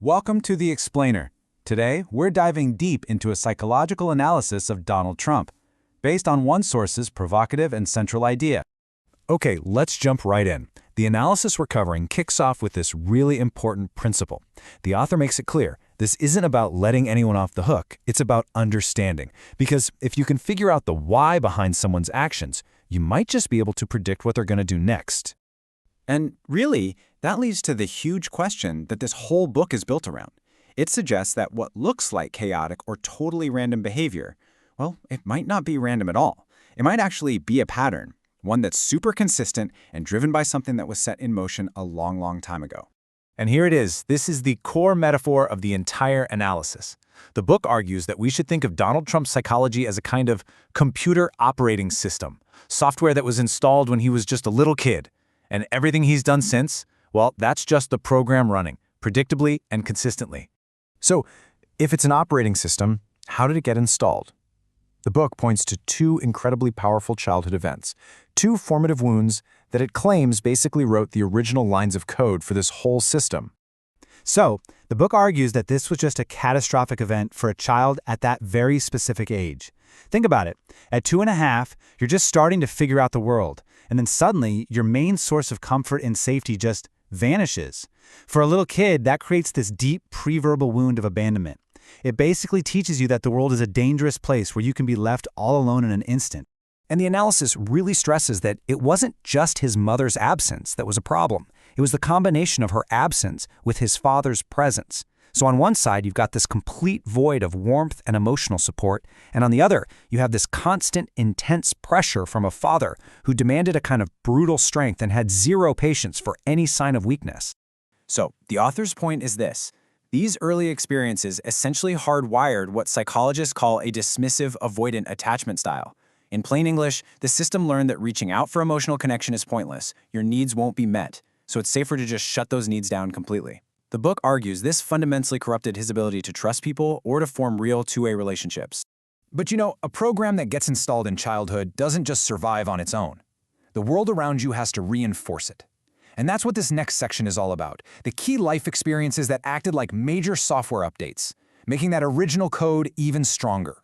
Welcome to The Explainer. Today, we're diving deep into a psychological analysis of Donald Trump, based on one source's provocative and central idea. Okay, let's jump right in. The analysis we're covering kicks off with this really important principle. The author makes it clear, this isn't about letting anyone off the hook, it's about understanding. Because if you can figure out the why behind someone's actions, you might just be able to predict what they're going to do next. And really, that leads to the huge question that this whole book is built around. It suggests that what looks like chaotic or totally random behavior, well, it might not be random at all. It might actually be a pattern, one that's super consistent and driven by something that was set in motion a long, long time ago. And here it is. This is the core metaphor of the entire analysis. The book argues that we should think of Donald Trump's psychology as a kind of computer operating system, software that was installed when he was just a little kid. And everything he's done since, well, that's just the program running, predictably and consistently. So, if it's an operating system, how did it get installed? The book points to two incredibly powerful childhood events, two formative wounds that it claims basically wrote the original lines of code for this whole system. So, the book argues that this was just a catastrophic event for a child at that very specific age. Think about it. At 2.5, you're just starting to figure out the world, and then suddenly your main source of comfort and safety just vanishes. For a little kid, that creates this deep preverbal wound of abandonment. It basically teaches you that the world is a dangerous place where you can be left all alone in an instant. And the analysis really stresses that it wasn't just his mother's absence that was a problem. It was the combination of her absence with his father's presence. So on one side, you've got this complete void of warmth and emotional support, and on the other, you have this constant, intense pressure from a father who demanded a kind of brutal strength and had zero patience for any sign of weakness. So, the author's point is this. These early experiences essentially hardwired what psychologists call a dismissive avoidant attachment style. In plain English, the system learned that reaching out for emotional connection is pointless. Your needs won't be met, so it's safer to just shut those needs down completely. The book argues this fundamentally corrupted his ability to trust people or to form real two-way relationships. But you know, a program that gets installed in childhood doesn't just survive on its own. The world around you has to reinforce it. And that's what this next section is all about, the key life experiences that acted like major software updates, making that original code even stronger.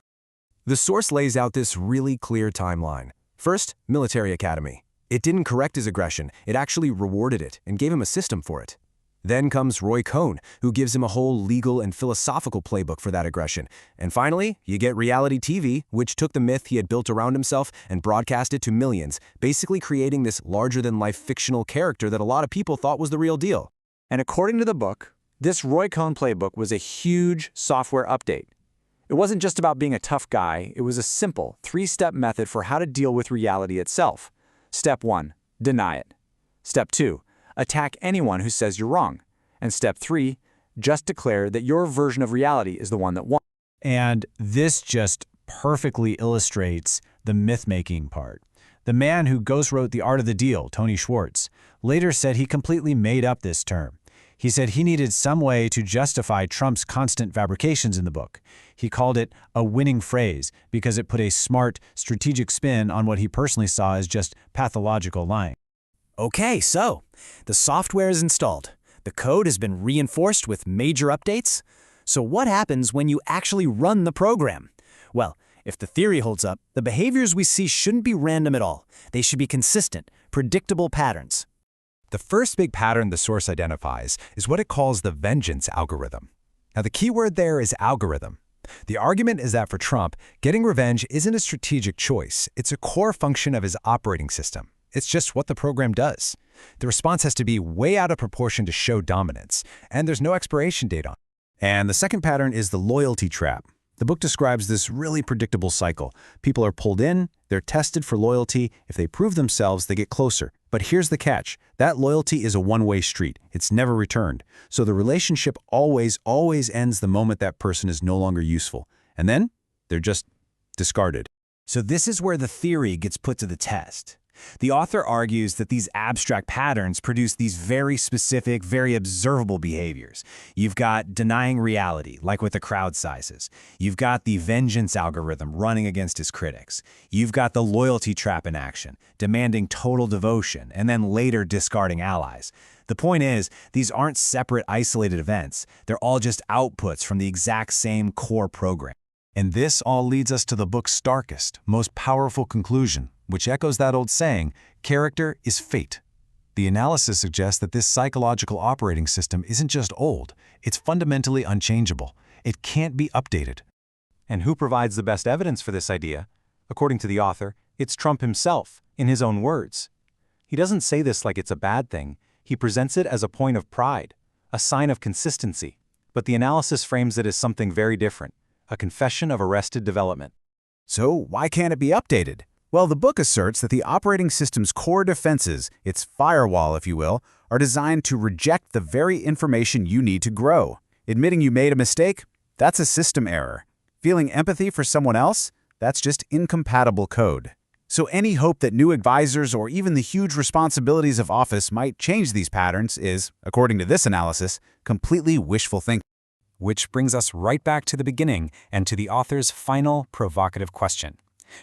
The source lays out this really clear timeline. First, military academy. It didn't correct his aggression, it actually rewarded it and gave him a system for it. Then comes Roy Cohn, who gives him a whole legal and philosophical playbook for that aggression. And finally, you get reality TV, which took the myth he had built around himself and broadcast it to millions, basically creating this larger-than-life fictional character that a lot of people thought was the real deal. And according to the book, this Roy Cohn playbook was a huge software update. It wasn't just about being a tough guy, it was a simple, three-step method for how to deal with reality itself. Step 1, deny it. Step 2, attack anyone who says you're wrong. And step 3, just declare that your version of reality is the one that won. And this just perfectly illustrates the myth-making part. The man who ghostwrote The Art of the Deal, Tony Schwartz, later said he completely made up this term. He said he needed some way to justify Trump's constant fabrications in the book. He called it a winning phrase because it put a smart, strategic spin on what he personally saw as just pathological lying. Okay, so the software is installed. The code has been reinforced with major updates. So what happens when you actually run the program? Well, if the theory holds up, the behaviors we see shouldn't be random at all. They should be consistent, predictable patterns. The first big pattern the source identifies is what it calls the vengeance algorithm. Now, the key word there is algorithm. The argument is that for Trump, getting revenge isn't a strategic choice. It's a core function of his operating system. It's just what the program does. The response has to be way out of proportion to show dominance, and there's no expiration date on it. And the second pattern is the loyalty trap. The book describes this really predictable cycle. People are pulled in, they're tested for loyalty. If they prove themselves, they get closer. But here's the catch. That loyalty is a one-way street. It's never returned. So the relationship always ends the moment that person is no longer useful. And then they're just discarded. So this is where the theory gets put to the test. The author argues that these abstract patterns produce these very specific, very observable behaviors. You've got denying reality, like with the crowd sizes. You've got the vengeance algorithm running against his critics. You've got the loyalty trap in action, demanding total devotion, and then later discarding allies. The point is, these aren't separate, isolated events. They're all just outputs from the exact same core program. And this all leads us to the book's starkest, most powerful conclusion, which echoes that old saying, character is fate. The analysis suggests that this psychological operating system isn't just old, it's fundamentally unchangeable. It can't be updated. And who provides the best evidence for this idea? According to the author, it's Trump himself, in his own words. He doesn't say this like it's a bad thing. He presents it as a point of pride, a sign of consistency. But the analysis frames it as something very different, a confession of arrested development. So why can't it be updated? Well, the book asserts that the operating system's core defenses, its firewall, if you will, are designed to reject the very information you need to grow. Admitting you made a mistake? That's a system error. Feeling empathy for someone else? That's just incompatible code. So any hope that new advisors or even the huge responsibilities of office might change these patterns is, according to this analysis, completely wishful thinking. Which brings us right back to the beginning and to the author's final provocative question.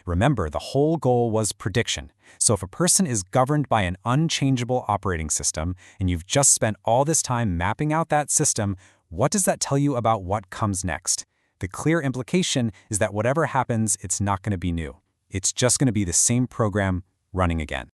Remember, the whole goal was prediction. So if a person is governed by an unchangeable operating system, and you've just spent all this time mapping out that system, what does that tell you about what comes next? The clear implication is that whatever happens, it's not going to be new. It's just going to be the same program running again.